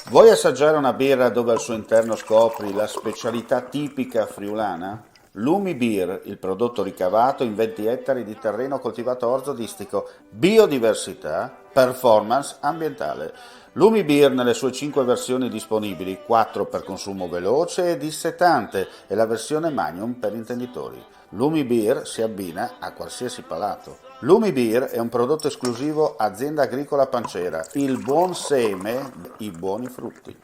Vuoi assaggiare una birra dove al suo interno scopri la specialità tipica friulana? Lumi Beer, il prodotto ricavato in 20 ettari di terreno coltivato orzodistico, biodiversità, performance ambientale. Lumi Beer nelle sue 5 versioni disponibili, 4 per consumo veloce e dissetante e la versione Magnum per intenditori. Lumi Beer si abbina a qualsiasi palato. Lumi Beer è un prodotto esclusivo Azienda Agricola Pancera, il buon seme, i buoni frutti.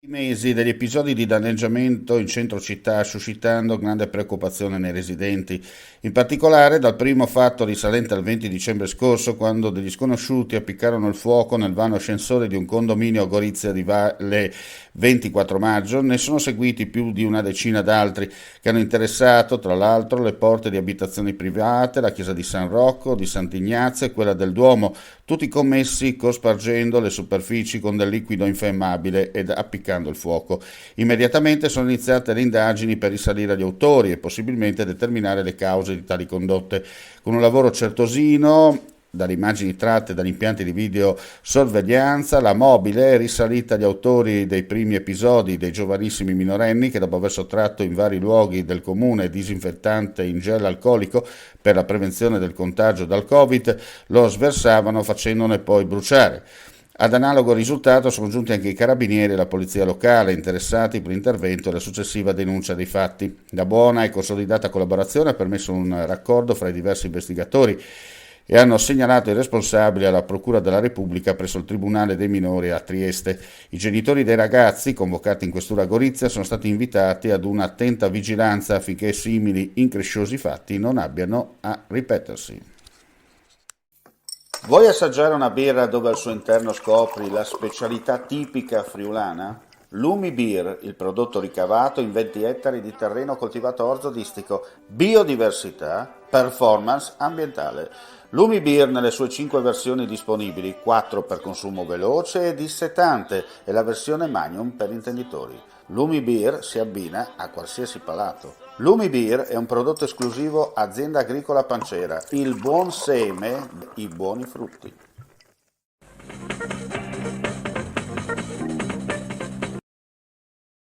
Mesi degli episodi di danneggiamento in centro città suscitando grande preoccupazione nei residenti, in particolare dal primo fatto risalente al 20 dicembre scorso quando degli sconosciuti appiccarono il fuoco nel vano ascensore di un condominio a Gorizia di Valle 24 maggio, ne sono seguiti più di una decina d'altri che hanno interessato tra l'altro le porte di abitazioni private, la chiesa di San Rocco, di Sant'Ignazio e quella del Duomo, tutti commessi cospargendo le superfici con del liquido infiammabile ed appiccando il fuoco. Immediatamente sono iniziate le indagini per risalire agli autori e possibilmente determinare le cause di tali condotte. Con un lavoro certosino, dalle immagini tratte dagli impianti di videosorveglianza, la mobile è risalita agli autori dei primi episodi dei giovanissimi minorenni che dopo aver sottratto in vari luoghi del comune disinfettante in gel alcolico per la prevenzione del contagio dal Covid, lo sversavano facendone poi bruciare. Ad analogo risultato sono giunti anche i carabinieri e la polizia locale interessati per l'intervento e la successiva denuncia dei fatti. La buona e consolidata collaborazione ha permesso un raccordo fra i diversi investigatori e hanno segnalato i responsabili alla Procura della Repubblica presso il Tribunale dei Minori a Trieste. I genitori dei ragazzi, convocati in questura a Gorizia, sono stati invitati ad un'attenta vigilanza affinché simili incresciosi fatti non abbiano a ripetersi. Vuoi assaggiare una birra dove al suo interno scopri la specialità tipica friulana? Lumi Beer, il prodotto ricavato in 20 ettari di terreno coltivato orzodistico, biodiversità, performance ambientale. Lumi Beer nelle sue 5 versioni disponibili, 4 per consumo veloce e dissetante e la versione Magnum per intenditori. Lumi Beer si abbina a qualsiasi palato. Lumi Beer è un prodotto esclusivo Azienda Agricola Pancera, il buon seme, i buoni frutti.